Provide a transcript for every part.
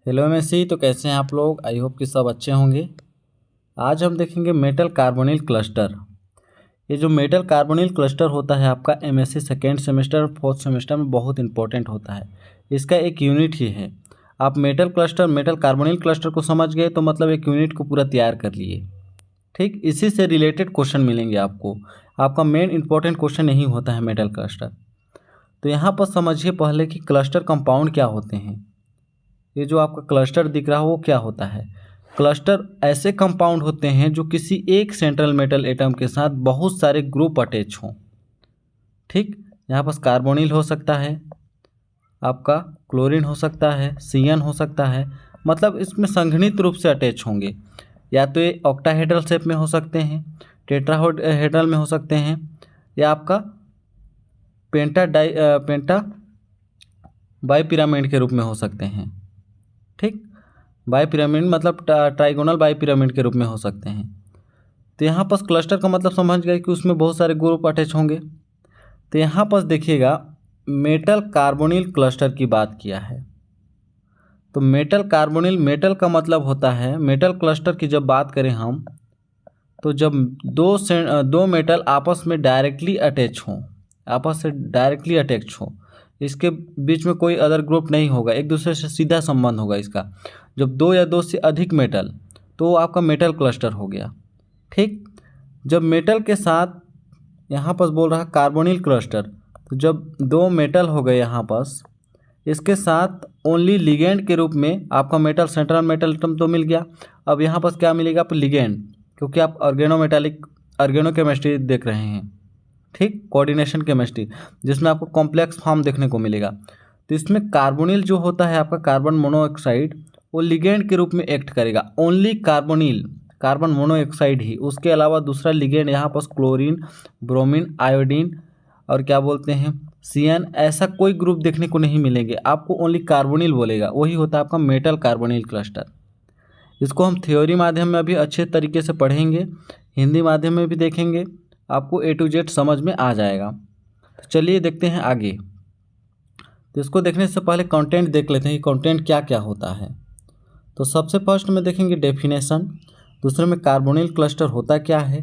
Hello MSc, तो कैसे हैं आप लोग। आई होप कि सब अच्छे होंगे। आज हम देखेंगे मेटल कार्बोनिल क्लस्टर। ये जो मेटल कार्बोनिल क्लस्टर होता है आपका एमएससी सेकेंड सेमेस्टर और फोर्थ सेमेस्टर में बहुत इंपॉर्टेंट होता है। इसका एक यूनिट ही है। आप मेटल कार्बोनिल क्लस्टर को समझ गए तो मतलब एक यूनिट को पूरा तैयार कर लिए। ठीक, इसी से रिलेटेड क्वेश्चन मिलेंगे आपको। आपका मेन इंपॉर्टेंट क्वेश्चन यही होता है मेटल क्लस्टर। तो यहाँ पर समझिए पहले कि क्लस्टर कंपाउंड क्या होते हैं। ये जो आपका क्लस्टर दिख रहा है वो क्या होता है। क्लस्टर ऐसे कंपाउंड होते हैं जो किसी एक सेंट्रल मेटल एटम के साथ बहुत सारे ग्रुप अटैच हों। ठीक, यहाँ पास कार्बोनिल हो सकता है, आपका क्लोरीन हो सकता है, सियन हो सकता है, मतलब इसमें संघनित रूप से अटैच होंगे। या तो ये ऑक्टाहेड्रल शेप में हो सकते हैं, टेट्राहेड्रल में हो सकते हैं, या आपका पेंटा बाई पिरामिड के रूप में हो सकते हैं। ठीक, बाई पिरामिड मतलब ट्राइगोनल बाई पिरामिड के रूप में हो सकते हैं। तो यहाँ पर क्लस्टर का मतलब समझ गए कि उसमें बहुत सारे ग्रुप अटैच होंगे। तो यहाँ पर देखिएगा मेटल कार्बोनिल क्लस्टर की बात किया है। तो मेटल कार्बोनिल, मेटल का मतलब होता है, मेटल क्लस्टर की जब बात करें हम, तो जब दो मेटल आपस में डायरेक्टली अटैच हों, आपस से डायरेक्टली अटैच हों, इसके बीच में कोई अदर ग्रुप नहीं होगा, एक दूसरे से सीधा संबंध होगा इसका। जब दो या दो से अधिक मेटल, तो वो आपका मेटल क्लस्टर हो गया। ठीक, जब मेटल के साथ यहाँ पर बोल रहा कार्बोनिल क्लस्टर, तो जब दो मेटल हो गए यहाँ पास, इसके साथ ओनली लिगेंड के रूप में आपका मेटल सेंट्रल मेटल एटम तो मिल गया। अब यहाँ पास क्या मिलेगा आप लिगेंड, क्योंकि आप ऑर्गेनो केमिस्ट्री देख रहे हैं। ठीक, कोऑर्डिनेशन केमिस्ट्री, जिसमें आपको कॉम्प्लेक्स फॉर्म देखने को मिलेगा। तो इसमें कार्बोनिल जो होता है आपका कार्बन मोनोऑक्साइड, वो लिगेंड के रूप में एक्ट करेगा। ओनली कार्बोनिल, कार्बन मोनोऑक्साइड ही, उसके अलावा दूसरा लिगेंड यहाँ पर क्लोरीन, ब्रोमीन, आयोडीन और क्या बोलते हैं सियन, ऐसा कोई ग्रुप देखने को नहीं मिलेंगे आपको। ओनली कार्बोनिल बोलेगा, वही होता है आपका मेटल कार्बोनिल क्लस्टर। इसको हम थ्योरी माध्यम में अभी अच्छे तरीके से पढ़ेंगे, हिंदी माध्यम में भी देखेंगे, आपको A to Z समझ में आ जाएगा। तो चलिए देखते हैं आगे। तो इसको देखने से पहले कंटेंट देख लेते हैं कि कंटेंट क्या क्या होता है। तो सबसे फर्स्ट में देखेंगे डेफिनेशन, दूसरे में कार्बोनिल क्लस्टर होता क्या है।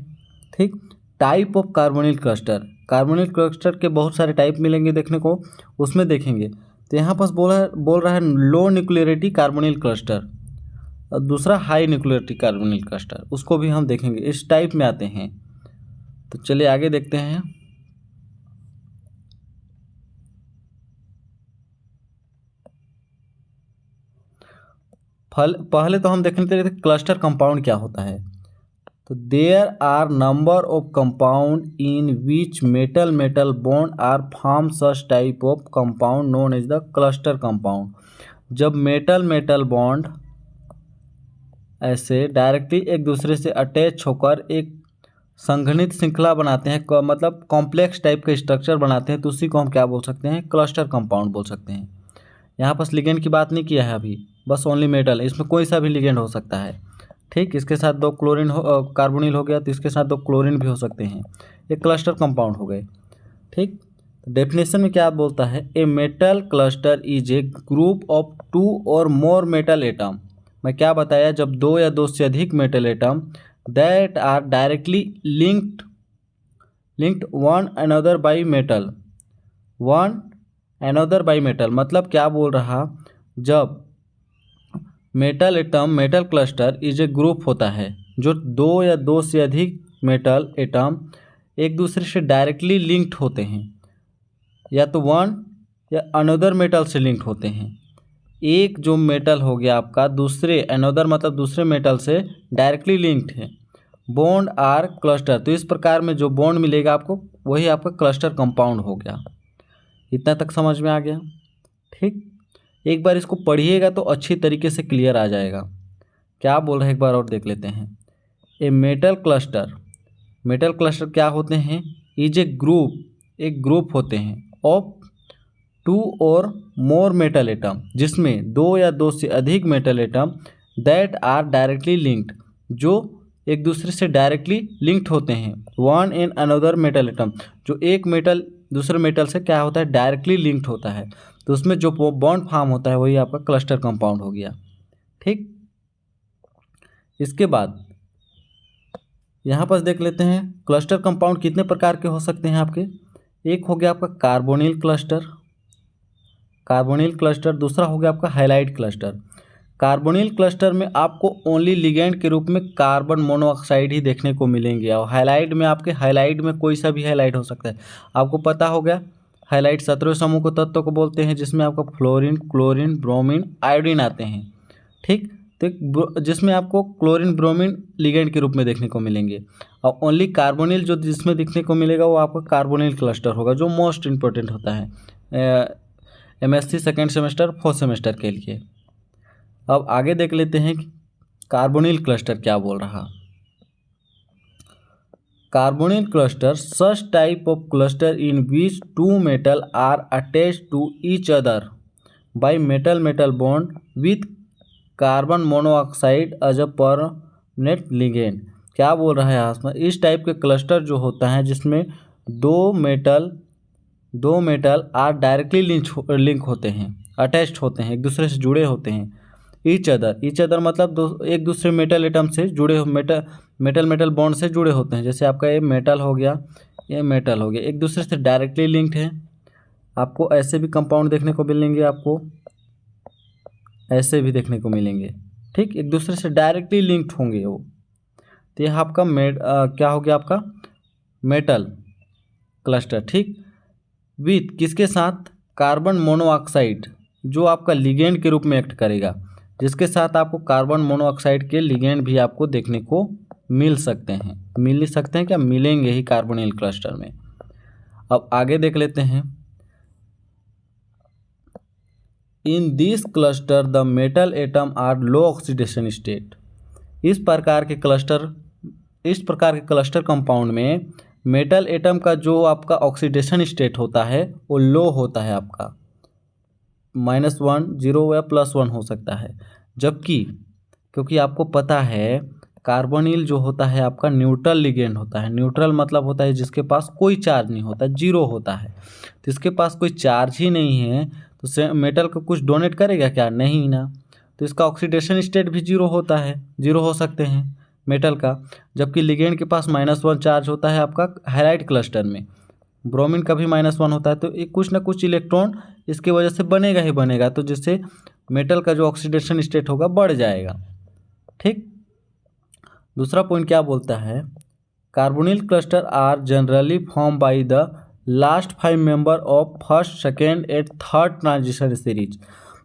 ठीक, type of carbonyl cluster, carbonyl cluster के बहुत सारे टाइप मिलेंगे देखने को, उसमें देखेंगे। तो यहाँ पास बोल रहा है लो न्यूक्लियरिटी कार्बोनिल क्लस्टर, और दूसरा हाई न्यूक्लियरिटी कार्बोनिल क्लस्टर, उसको भी हम देखेंगे, इस टाइप में आते हैं। तो चलिए आगे देखते हैं। पहले तो हम देखते थे क्लस्टर कंपाउंड क्या होता है। तो there are number of compound in which metal bond are form such type of compound known as the cluster compound. जब मेटल बॉन्ड ऐसे डायरेक्टली एक दूसरे से अटैच होकर एक संघनित श्रृंखला बनाते हैं, मतलब कॉम्प्लेक्स टाइप का स्ट्रक्चर बनाते हैं, तो उसी को हम क्या बोल सकते हैं, क्लस्टर कंपाउंड बोल सकते हैं। यहाँ पर लिगेंड की बात नहीं किया है अभी, बस ओनली मेटल, इसमें कोई सा भी लिगेंड हो सकता है। ठीक, इसके साथ दो क्लोरीन कार्बोनिल हो गया, तो इसके साथ दो क्लोरीन भी हो सकते हैं, ये क्लस्टर कंपाउंड हो गए। ठीक, डेफिनेशन में क्या बोलता है, a metal cluster is a group of two or more metal atom. मैं क्या बताया, जब दो या दो से अधिक metal atom that are directly linked one another by metal, मतलब क्या बोल रहा, जब metal atom, metal cluster is a group होता है, जो दो या दो से अधिक मेटल एटम एक दूसरे से डायरेक्टली लिंक्ड होते हैं, या तो वन या अनदर मेटल से लिंक्ड होते हैं। एक जो मेटल हो गया आपका दूसरे, अनदर मतलब दूसरे मेटल से डायरेक्टली लिंक्ड है, बॉन्ड आर क्लस्टर, तो इस प्रकार में जो बॉन्ड मिलेगा आपको वही आपका क्लस्टर कंपाउंड हो गया। इतना तक समझ में आ गया। ठीक, एक बार इसको पढ़िएगा तो अच्छी तरीके से क्लियर आ जाएगा। क्या बोल रहे हैं एक बार और देख लेते हैं। ए मेटल क्लस्टर क्या होते हैं, इज ए ग्रुप, एक ग्रुप होते हैं of two or more metal atom, जिसमें दो या दो से अधिक metal atom that are directly linked, जो एक दूसरे से डायरेक्टली लिंक्ड होते हैं, one in another metal atom, जो एक मेटल दूसरे मेटल से क्या होता है, डायरेक्टली लिंक्ड होता है, तो उसमें जो बॉन्ड फॉर्म होता है वही आपका क्लस्टर कंपाउंड हो गया। ठीक। इसके बाद यहाँ पर देख लेते हैं क्लस्टर कंपाउंड कितने प्रकार के हो सकते हैं आपके। एक हो गया आपका कार्बोनिल क्लस्टर, दूसरा हो गया आपका हैलाइड क्लस्टर। कार्बोनिल क्लस्टर में आपको ओनली लिगेंड के रूप में कार्बन मोनोऑक्साइड ही देखने को मिलेंगे, और हैलाइड में आपके हैलाइड में कोई सा भी हैलाइड हो सकता है। आपको पता हो गया हैलाइड 17 समूह को तत्व को बोलते हैं, जिसमें आपका फ्लोरीन, क्लोरीन, ब्रोमीन, आयोडीन आते हैं। ठीक, तो जिसमें आपको क्लोरीन, ब्रोमीन लिगेंड के रूप में देखने को मिलेंगे, और ओनली कार्बोनिल जो जिसमें देखने को मिलेगा वो आपका कार्बोनिल क्लस्टर होगा, जो मोस्ट इंपॉर्टेंट होता है MSc second semester, fourth semester के लिए। अब आगे देख लेते हैं कि कार्बोनिल क्लस्टर क्या बोल रहा। Carbonyl cluster such type of cluster in which two metal are attached to each other by metal bond with carbon monoxide as a permanent ligand. क्या बोल रहा है आसमान, इस टाइप के क्लस्टर जो होता है जिसमें दो मेटल आर डायरेक्टली लिंक होते हैं, अटैच्ड होते हैं, एक दूसरे से जुड़े होते हैं। ईच अदर मतलब एक दूसरे मेटल एटम से जुड़े हो, मेटल बॉन्ड से जुड़े होते हैं। जैसे आपका ये मेटल हो गया, ये मेटल हो गया, एक दूसरे से डायरेक्टली लिंक्ड है। आपको ऐसे भी कंपाउंड देखने को मिलेंगे, आपको ऐसे भी देखने को मिलेंगे। ठीक, एक दूसरे से डायरेक्टली लिंक्ड होंगे वो। तो यह आपका क्या हो गया आपका मेटल क्लस्टर। ठीक, विथ किसके साथ, कार्बन मोनोऑक्साइड, जो आपका लिगेंड के रूप में एक्ट करेगा, जिसके साथ आपको कार्बन मोनोऑक्साइड के लिगेंड भी आपको देखने को मिल सकते हैं क्या, मिलेंगे ही कार्बोनिल क्लस्टर में। अब आगे देख लेते हैं। In this cluster the metal atom are low oxidation state. इस प्रकार के क्लस्टर कंपाउंड में मेटल एटम का जो आपका ऑक्सीडेशन स्टेट होता है वो लो होता है, आपका -1, 0 या +1 हो सकता है। जबकि क्योंकि आपको पता है कार्बोनिल जो होता है आपका न्यूट्रल लिगेंड होता है। न्यूट्रल मतलब होता है जिसके पास कोई चार्ज नहीं होता, 0 होता है। तो इसके पास कोई चार्ज ही नहीं है, तो मेटल को कुछ डोनेट करेगा क्या, नहीं ना। तो इसका ऑक्सीडेशन स्टेट भी 0 होता है, 0 हो सकते हैं मेटल का। जबकि लिगेंड के पास -1 चार्ज होता है आपका हैलाइड क्लस्टर में, ब्रोमीन का भी -1 होता है। तो एक कुछ ना कुछ इलेक्ट्रॉन इसकी वजह से बनेगा ही बनेगा, तो जिससे मेटल का जो ऑक्सीडेशन स्टेट होगा बढ़ जाएगा। ठीक, दूसरा पॉइंट क्या बोलता है, carbonyl cluster are generally form by the last 5 member of first, second and third transition series.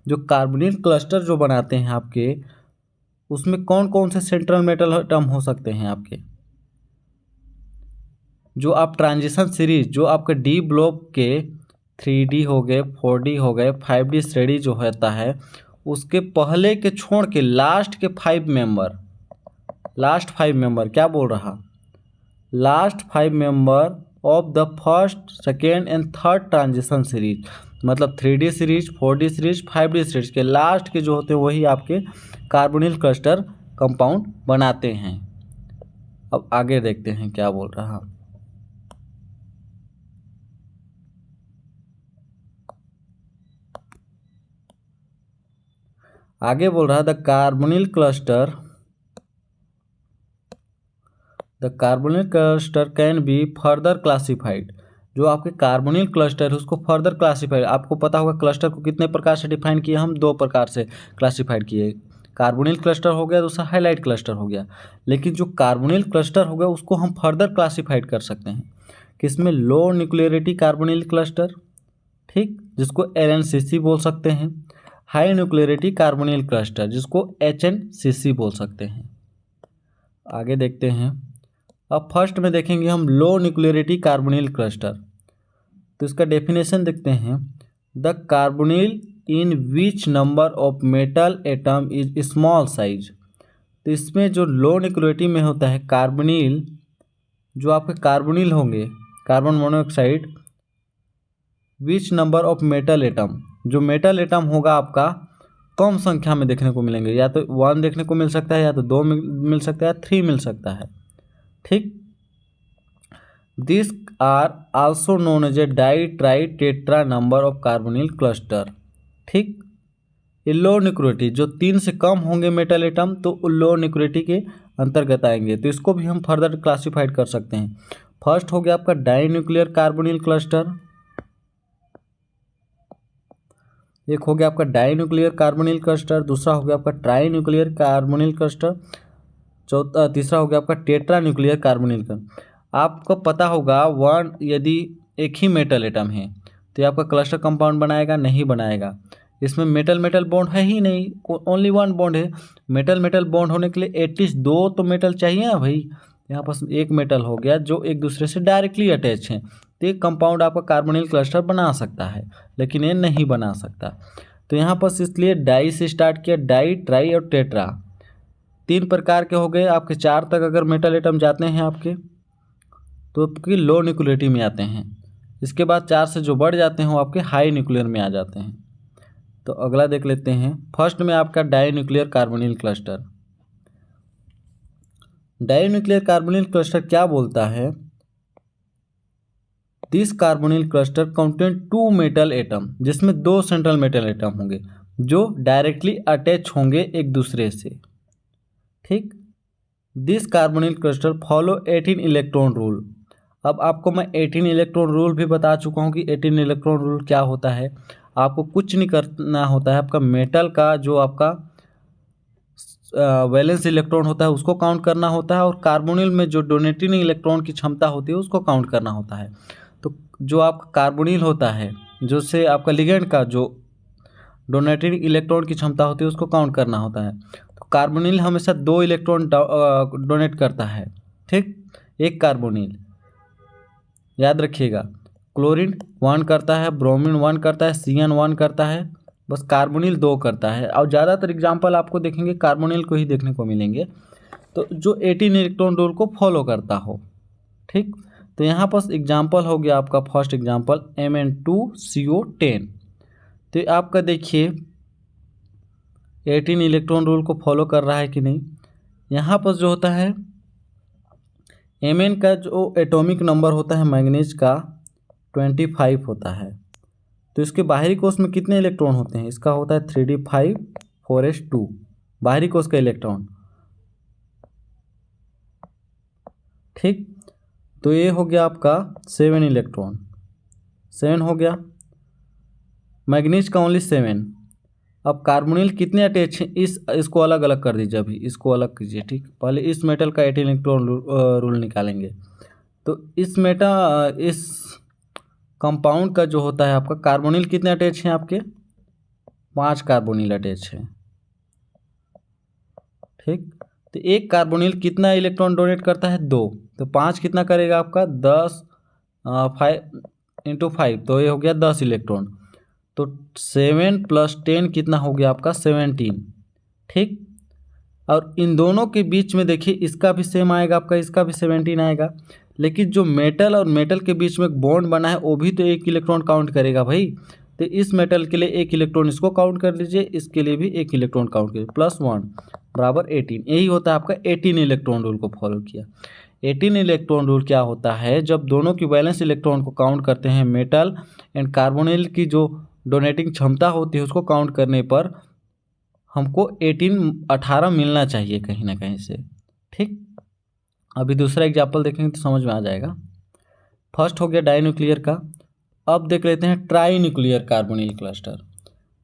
जो कार्बोनिल क्लस्टर जो बनाते हैं आपके, उसमें कौन कौन से सेंट्रल मेटल एटम हो सकते हैं आपके, जो आप ट्रांजिशन सीरीज, जो आपके डी ब्लॉक के 3D हो गए, 4D हो गए, 5D श्रेणी जो होता है, उसके पहले के छोड़ के लास्ट के 5 मेंबर क्या बोल रहा, last 5 member of the first, second and third transition series, मतलब 3D series, 4D series, 5D series के लास्ट के जो होते हैं वही आपके कार्बोनिल क्लस्टर कंपाउंड बनाते हैं। अब आगे देखते हैं क्या बोल रहा। आगे बोल रहा the carbonyl cluster can be further classified. जो आपके कार्बोनिल क्लस्टर है उसको फर्दर क्लासिफाइड, आपको पता होगा क्लस्टर को कितने प्रकार से डिफाइन किया, हम 2 प्रकार से क्लासिफाइड किए, कार्बोनिल क्लस्टर हो गया, दूसरा हाइलाइट क्लस्टर हो गया। लेकिन जो कार्बोनिल क्लस्टर हो गया उसको हम फर्दर क्लासिफाइड कर सकते हैं किसमें, लो न्यूक्लियरिटी कार्बोनिल क्लस्टर, ठीक, जिसको LNCC बोल सकते हैं, हाई न्यूक्लियरिटी कार्बोनिल क्लस्टर जिसको HNCC बोल सकते हैं। आगे देखते हैं। अब फर्स्ट में देखेंगे हम लो न्यूक्लियरिटी कार्बोनिल क्लस्टर। तो इसका डेफिनेशन देखते हैं, the carbonyl in which number of metal atom is small size. तो इसमें जो लो न्यूक्लियरिटी में होता है कार्बोनिल, जो आपके कार्बोनिल होंगे, carbon monoxide, which number of metal atom, जो मेटल एटम होगा आपका कम संख्या में देखने को मिलेंगे, या तो 1 देखने को मिल सकता है, या तो 2 मिल सकता है, 3 मिल सकता है। ठीक, this are also known as a di tri tetra number of carbonyl cluster. ठीक, ये लो न्यूक्लियोरिटी जो 3 से कम होंगे मेटल एटम तो लो न्यूक्लियोरिटी के अंतर्गत आएंगे। तो इसको भी हम फर्दर क्लासीफाइड कर सकते हैं। फर्स्ट हो गया आपका डाई न्यूक्लियर कार्बोनिल क्लस्टर, एक हो गया आपका डाई न्यूक्लियर कार्बोनिल क्लस्टर, दूसरा हो गया आपका ट्राई न्यूक्लियर कार्बोनिल क्लस्टर, तीसरा हो गया आपका टेट्रा न्यूक्लियर कार्बोनिल क्लस्टर। आपको पता होगा यदि एक ही मेटल एटम है तो ये आपका क्लस्टर कंपाउंड बनाएगा? नहीं बनाएगा। इसमें मेटल मेटल बॉन्ड है ही नहीं, ओनली वन बॉन्ड है। मेटल मेटल बॉन्ड होने के लिए एटलीस्ट 2 तो मेटल चाहिए ना भाई। यहाँ पास एक मेटल हो गया जो एक दूसरे से डायरेक्टली अटैच हैं, तो एक कंपाउंड आपका कार्बोनिल क्लस्टर बना सकता है, लेकिन ये नहीं बना सकता। तो यहाँ पर इसलिए डाई से स्टार्ट किया, डाई, ट्राई और टेट्रा, 3 प्रकार के हो गए। आपके 4 तक अगर मेटल एटम जाते हैं आपके तो आपकी लो न्यूक्लियोरिटी में आते हैं। इसके बाद 4 से जो बढ़ जाते हैं वो आपके हाई न्यूक्लियर में आ जाते हैं। तो अगला देख लेते हैं। फर्स्ट में आपका dinuclear carbonyl cluster. Dinuclear carbonyl cluster क्या बोलता है? This carbonyl cluster contain 2 metal atom, जिसमें 2 सेंट्रल मेटल एटम होंगे जो डायरेक्टली अटैच होंगे एक दूसरे से। ठीक, this carbonyl cluster follow 18 electron rule. अब आपको मैं 18 इलेक्ट्रॉन रूल भी बता चुका हूँ कि 18 इलेक्ट्रॉन रूल क्या होता है। आपको कुछ नहीं करना होता है, आपका मेटल का जो आपका वैलेंस इलेक्ट्रॉन होता है उसको काउंट करना होता है, और कार्बोनिल में जो डोनेटिंग इलेक्ट्रॉन की क्षमता होती है उसको काउंट करना होता है। तो जो आपका कार्बोनिल होता है, जो से आपका लिगेंड का जो डोनेटिंग इलेक्ट्रॉन की क्षमता होती है उसको काउंट करना होता है। तो कार्बोनिल हमेशा 2 इलेक्ट्रॉन डोनेट करता है। ठीक, एक कार्बोनिल याद रखिएगा। क्लोरीन 1 करता है, ब्रोमीन 1 करता है, CN 1 करता है, बस कार्बोनिल 2 करता है। और ज़्यादातर एग्जाम्पल आपको देखेंगे कार्बोनिल को ही देखने को मिलेंगे, तो जो 18 इलेक्ट्रॉन रूल को फॉलो करता हो। ठीक, तो यहाँ पर एग्जाम्पल हो गया आपका फर्स्ट एग्जाम्पल Mn2CO10। तो आपका देखिए 18 इलेक्ट्रॉन रूल को फॉलो कर रहा है कि नहीं। यहाँ पर जो होता है Mn का जो एटॉमिक नंबर होता है मैंगनीज का 25 होता है। तो इसके बाहरी कोश में कितने इलेक्ट्रॉन होते हैं? इसका होता है 3d5 4s2 बाहरी कोश का इलेक्ट्रॉन। ठीक, तो ये हो गया आपका 7 इलेक्ट्रॉन, 7 हो गया। मैग्नीज का ओनली 7। अब कार्बोनिल कितने अटैच हैं इसको अलग अलग कर दीजिए, अभी इसको अलग कीजिए। ठीक, पहले इस मेटल का 18 इलेक्ट्रॉन रूल निकालेंगे। तो इस कंपाउंड का जो होता है आपका कार्बोनिल कितने अटैच हैं? आपके 5 कार्बोनिल अटैच हैं। ठीक, तो एक कार्बोनिल कितना इलेक्ट्रॉन डोनेट करता है? 2। तो 5 कितना करेगा आपका? 10 5 × 5, तो ये हो गया 10 इलेक्ट्रॉन। तो 7 + 10 कितना हो गया आपका? 17। ठीक, और इन दोनों के बीच में देखिए इसका भी सेम आएगा आपका, इसका भी 17 आएगा। लेकिन जो मेटल और मेटल के बीच में एक बॉन्ड बना है वो भी तो 1 इलेक्ट्रॉन काउंट करेगा भाई। तो इस मेटल के लिए 1 इलेक्ट्रॉन इसको काउंट कर लीजिए, इसके लिए भी 1 इलेक्ट्रॉन काउंट कीजिए, +1 = 18। यही होता है आपका 18 इलेक्ट्रॉन रूल को फॉलो किया। 18 इलेक्ट्रॉन रूल क्या होता है? जब दोनों की वैलेंस इलेक्ट्रॉन को काउंट करते हैं, मेटल एंड कार्बोनिल की जो डोनेटिंग क्षमता होती है उसको काउंट करने पर हमको 18 मिलना चाहिए कहीं ना कहीं से। ठीक, अभी दूसरा एग्जाम्पल देखेंगे तो समझ में आ जाएगा। फर्स्ट हो गया डाई न्यूक्लियर का। अब देख लेते हैं ट्राई न्यूक्लियर कार्बोनिल क्लस्टर।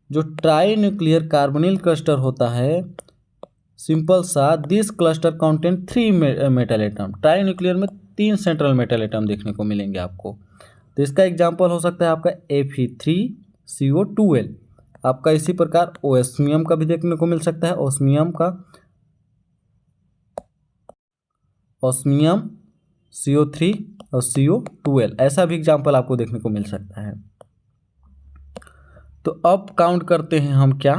जो ट्राई न्यूक्लियर कार्बोनिल क्लस्टर होता है, सिंपल सा, this cluster contain 3 metal atom. Try nuclear में 3 सेंट्रल मेटल एटम देखने को मिलेंगे आपको। तो इसका एग्जाम्पल हो सकता है आपका Fe3CO12। आपका इसी प्रकार ओस्मियम का भी देखने को मिल सकता है, ओस्मियम CO3 और CO12, ऐसा भी एग्जाम्पल आपको देखने को मिल सकता है। तो अब काउंट करते हैं हम क्या,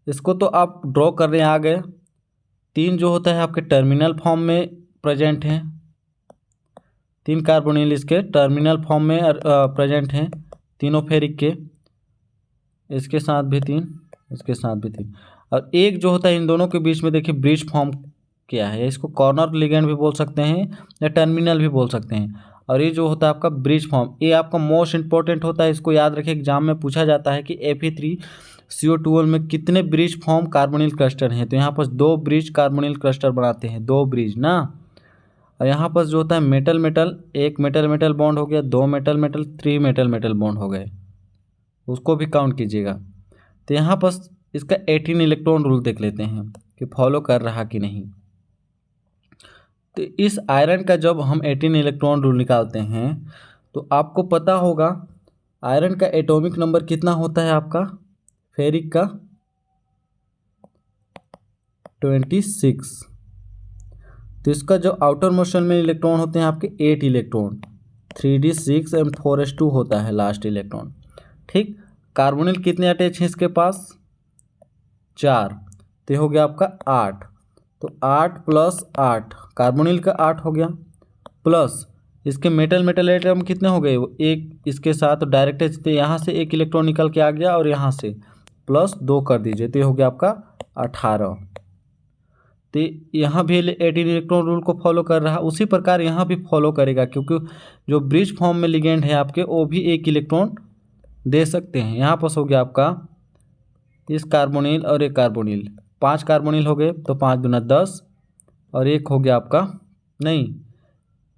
इसको तो आप ड्रॉ करने आ गए। 3 जो होता है आपके टर्मिनल फॉर्म में प्रेजेंट हैं, 3 कार्बोनिल इसके टर्मिनल फॉर्म में प्रेजेंट हैं, तीनों फेरिक के, इसके साथ भी 3, इसके साथ भी 3। और एक जो होता है इन दोनों के बीच में देखिए ब्रिज फॉर्म क्या है, इसको कॉर्नर लिगेंड भी बोल सकते हैं या टर्मिनल भी बोल सकते हैं। और ये जो होता है आपका ब्रिज फॉर्म, ये आपका मोस्ट इंपॉर्टेंट होता है, इसको याद रखिए, एग्जाम में पूछा जाता है कि Fe3 CO12 में कितने ब्रिज फॉर्म कार्बोनिल क्लस्टर हैं, तो यहाँ पर 2 ब्रिज कार्बोनिल क्लस्टर बनाते हैं, 2 ब्रिज ना। और यहाँ पर जो होता है मेटल मेटल, एक मेटल मेटल बॉन्ड हो गया, 2 metal metal, 3 metal metal bond हो गए, उसको भी काउंट कीजिएगा। तो यहाँ पर इसका 18 इलेक्ट्रॉन रूल देख लेते हैं कि फॉलो कर रहा कि नहीं। तो इस आयरन का जब हम 18 इलेक्ट्रॉन रूल निकालते हैं तो आपको पता होगा आयरन का एटॉमिक नंबर कितना होता है आपका, फेरिक का 26। तो इसका जो आउटर मोशन में इलेक्ट्रॉन होते हैं आपके 8 इलेक्ट्रॉन, 3d6 एंड 4s2 होता है लास्ट इलेक्ट्रॉन। ठीक, कार्बोनिल कितने अटैच हैं इसके पास, 4, तो हो गया आपका 8। तो 8 + 8 कार्बोनिल का 8 हो गया, प्लस इसके मेटल मेटल एटम कितने हो गए, वो एक इसके साथ डायरेक्ट, तो यहाँ से एक इलेक्ट्रॉन निकल के आ गया और यहाँ से +2 कर दीजिए, तो ये हो गया आपका 18। तो यहाँ भी 18 इलेक्ट्रॉन रूल को फॉलो कर रहा, उसी प्रकार यहाँ भी फॉलो करेगा, क्योंकि जो ब्रिज फॉर्म में लिगेंड है आपके वो भी एक इलेक्ट्रॉन दे सकते हैं। यहाँ पर हो गया आपका इस कार्बोनिल और एक कार्बोनिल, 5 कार्बोनिल हो गए, तो 5 दूना 10, और एक हो गया आपका, नहीं,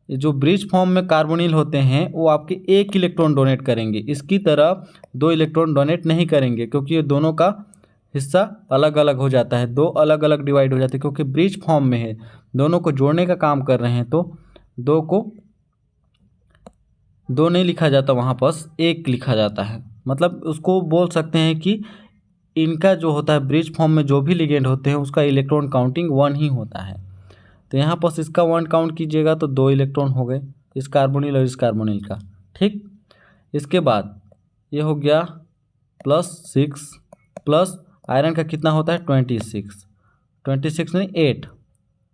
जो ब्रिज फॉर्म में कार्बोनिल होते हैं वो आपके 1 इलेक्ट्रॉन डोनेट करेंगे, इसकी तरह 2 इलेक्ट्रॉन डोनेट नहीं करेंगे, क्योंकि ये दोनों का हिस्सा अलग अलग हो जाता है, 2 अलग अलग डिवाइड हो जाते हैं, क्योंकि ब्रिज फॉर्म में है, दोनों को जोड़ने का काम कर रहे हैं, तो 2 को 2 नहीं लिखा जाता, वहाँ पर 1 लिखा जाता है। मतलब उसको बोल सकते हैं कि इनका जो होता है ब्रिज फॉर्म में जो भी लिगेंड होते हैं उसका इलेक्ट्रॉन काउंटिंग 1 ही होता है। तो यहाँ पर इसका 1 काउंट कीजिएगा तो 2 इलेक्ट्रॉन हो गए, इस कार्बोनिल और इस कार्बोनिल का। ठीक, इसके बाद ये हो गया +6 प्लस आयरन का कितना होता है 26 नहीं 8।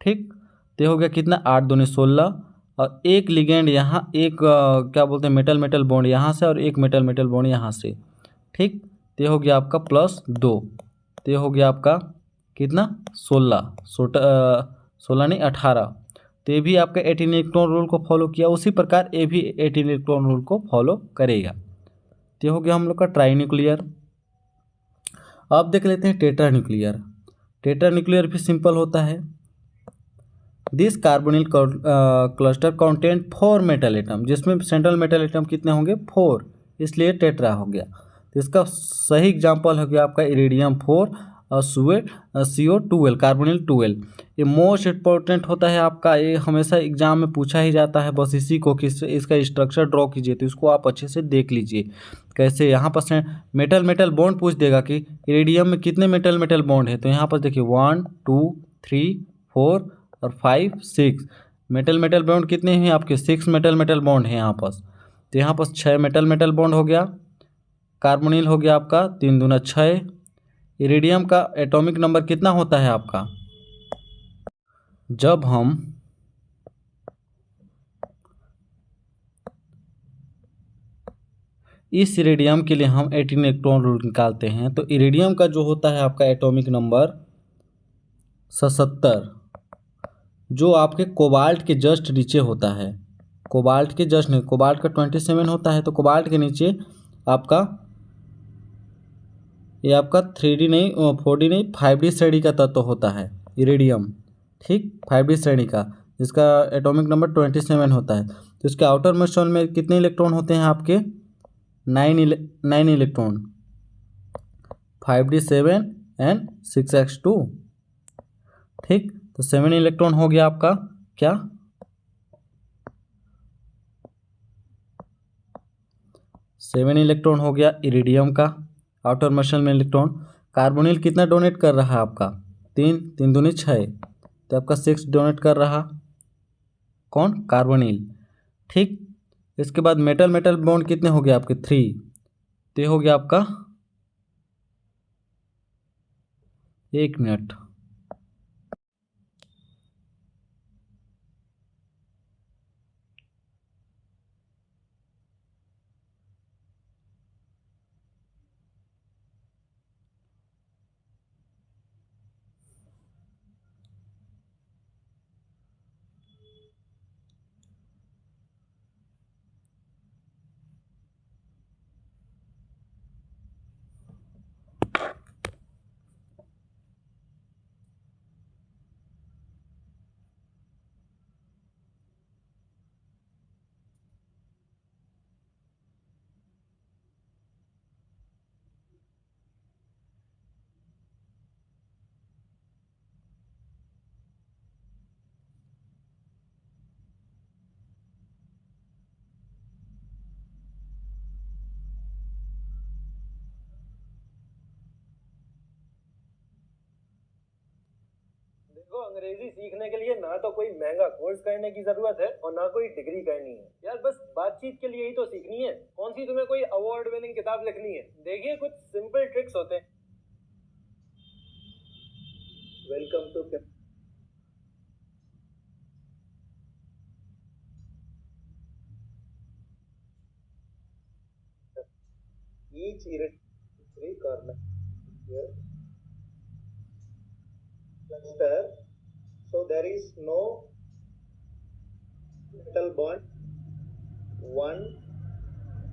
ठीक, तो ये हो गया कितना 8 दूनी 16, और एक लिगेंड यहाँ, एक क्या बोलते हैं मेटल मेटल बॉन्ड यहाँ से और एक मेटल मेटल बॉन्ड यहाँ से। ठीक, तो ये हो गया आपका +2, तो ये हो गया आपका कितना 16 नहीं 18। तो ये भी आपका 18 इलेक्ट्रॉन रूल को फॉलो किया, उसी प्रकार ये भी 18 इलेक्ट्रॉन रूल को फॉलो करेगा। तो ये हो गया हम लोग का ट्राई न्यूक्लियर। अब देख लेते हैं टेट्रा न्यूक्लियर। टेट्रा न्यूक्लियर भी सिंपल होता है। This carbonyl cluster content 4 metal atom, जिसमें सेंट्रल मेटल एटम कितने होंगे 4, इसलिए टेट्रा हो गया। तो इसका सही एग्जाम्पल हो गया आपका इरिडियम 4 और CO12 कार्बोनिल 12। ये मोस्ट इम्पोर्टेंट होता है आपका, ये हमेशा एग्जाम में पूछा ही जाता है, बस इसी को कि इसका स्ट्रक्चर ड्रॉ कीजिए, तो इसको आप अच्छे से देख लीजिए कैसे। यहाँ पर से मेटल मेटल बॉन्ड पूछ देगा कि इरिडियम में कितने मेटल मेटल बॉन्ड है, तो यहाँ पर देखिए 1 2 3 4 और 5 6 मेटल मेटल बॉन्ड कितने हैं आपके, 6 मेटल मेटल बॉन्ड हैं यहाँ पर। तो यहाँ पर 6 मेटल मेटल बॉन्ड हो गया, कार्बोनिल हो गया आपका 3 दूना 6। इरिडियम का एटॉमिक नंबर कितना होता है आपका, जब हम इस इरिडियम के लिए हम 18 इलेक्ट्रॉन रूल निकालते हैं, तो इरिडियम का जो होता है आपका एटॉमिक नंबर 77, जो आपके कोबाल्ट के जस्ट नीचे होता है। कोबाल्ट के जस्ट नहीं, कोबाल्ट का 27 होता है, तो कोबाल्ट के नीचे आपका ये आपका 3D नहीं 4D नहीं 5D श्रेणी का तत्व होता है इरिडियम। ठीक, 5D श्रेणी का, जिसका एटॉमिक नंबर 27 होता है। तो इसके आउटर मोस्ट में कितने इलेक्ट्रॉन होते हैं आपके 9 इलेक्ट्रॉन, 5D7 एंड 6s2। ठीक, तो 7 इलेक्ट्रॉन हो गया आपका क्या, 7 इलेक्ट्रॉन हो गया इरिडियम का आउटर मोस्ट में इलेक्ट्रॉन। कार्बोनिल कितना डोनेट कर रहा है आपका 3, 3 दूनी 6, तो आपका 6 डोनेट कर रहा कौन, कार्बोनिल। ठीक, इसके बाद मेटल मेटल बॉन्ड कितने हो गए आपके 3, तो ये हो गया आपका 1 मिनट। देखो, अंग्रेजी सीखने के लिए ना तो कोई महंगा कोर्स करने की जरूरत है और ना कोई डिग्री करनी है यार, बस बातचीत के लिए ही तो सीखनी है। कौन सी तुम्हें कोई अवार्ड विनिंग किताब लिखनी है? देखिए, कुछ सिंपल ट्रिक्स होते हैं। Welcome to each irregular corner here cluster, so there is no metal bond. 1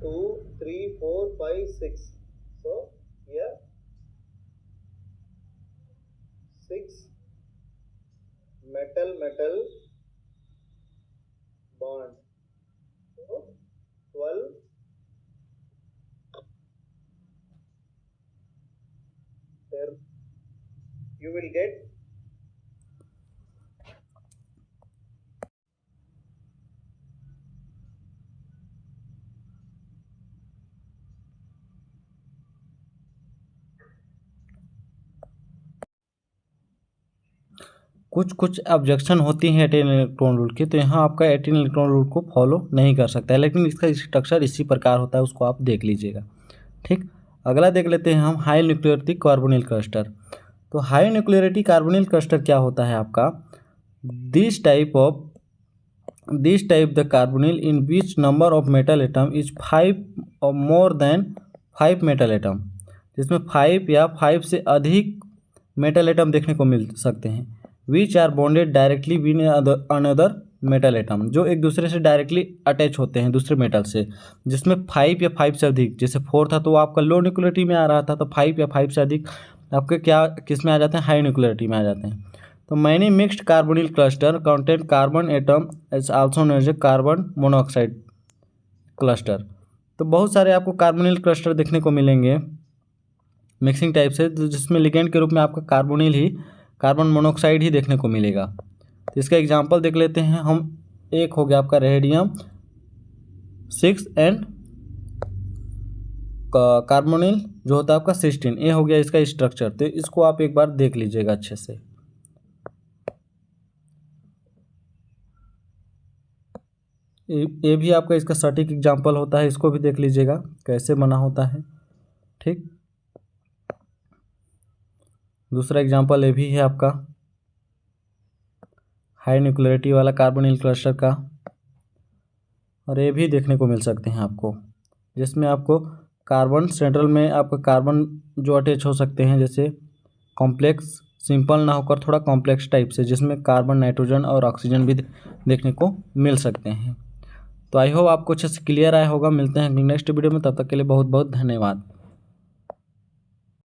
2 3 4 5 6, so here 6 metal bond, so 12 there you will get कुछ कुछ ऑब्जेक्शन होती हैं 18 इलेक्ट्रॉन रूल की, तो यहाँ आपका 18 इलेक्ट्रॉन रूल को फॉलो नहीं कर सकता है, लेकिन इसका स्ट्रक्चर इसी प्रकार होता है, उसको आप देख लीजिएगा। ठीक, अगला देख लेते हैं हम हाई न्यूक्लियरिटी कार्बोनिल क्लस्टर। तो हाई न्यूक्लियरिटी कार्बोनिल क्लस्टर क्या होता है आपका? This type the carbonyl in which number of metal atom is 5 और मोर देन 5 मेटल एटम, जिसमें 5 या 5 से अधिक मेटल एटम देखने को मिल सकते हैं। Which are bonded directly with another metal atom, जो एक दूसरे से डायरेक्टली अटैच होते हैं दूसरे मेटल से, जिसमें 5 या 5 से अधिक, जैसे 4 था तो वो आपका लो न्यूक्लियरिटी में आ रहा था, तो 5 या 5 से अधिक आपके क्या किस में आ जाते हैं? हाई न्यूक्लियरिटी में आ जाते हैं। तो many mixed carbonyl cluster contain carbon atom is also known as carbon monoxide cluster. तो बहुत सारे आपको कार्बोनिल क्लस्टर देखने को मिलेंगे मिक्सिंग टाइप से, जिसमें लिगेंड के रूप में आपका कार्बन मोनोऑक्साइड ही देखने को मिलेगा। तो इसका एग्जांपल देख लेते हैं हम। एक हो गया आपका रेडियम 6 एंड कार्बोनिल जो होता है आपका 16, ये हो गया इसका स्ट्रक्चर। तो इसको आप एक बार देख लीजिएगा अच्छे से। ये भी आपका इसका सटीक एग्जांपल होता है, इसको भी देख लीजिएगा कैसे बना होता है। ठीक, दूसरा एग्जांपल ये भी है आपका हाई न्यूक्लियरिटी वाला कार्बोनिल क्लस्टर का, और ये भी देखने को मिल सकते हैं आपको, जिसमें आपको कार्बन सेंट्रल में आपका कार्बन जो अटैच हो सकते हैं, जैसे कॉम्प्लेक्स, सिंपल ना होकर थोड़ा कॉम्प्लेक्स टाइप से, जिसमें कार्बन, नाइट्रोजन और ऑक्सीजन भी देखने को मिल सकते हैं। तो आई होप आपको अच्छे से क्लियर आया होगा। मिलते हैं नेक्स्ट वीडियो में, तब तक के लिए बहुत बहुत धन्यवाद।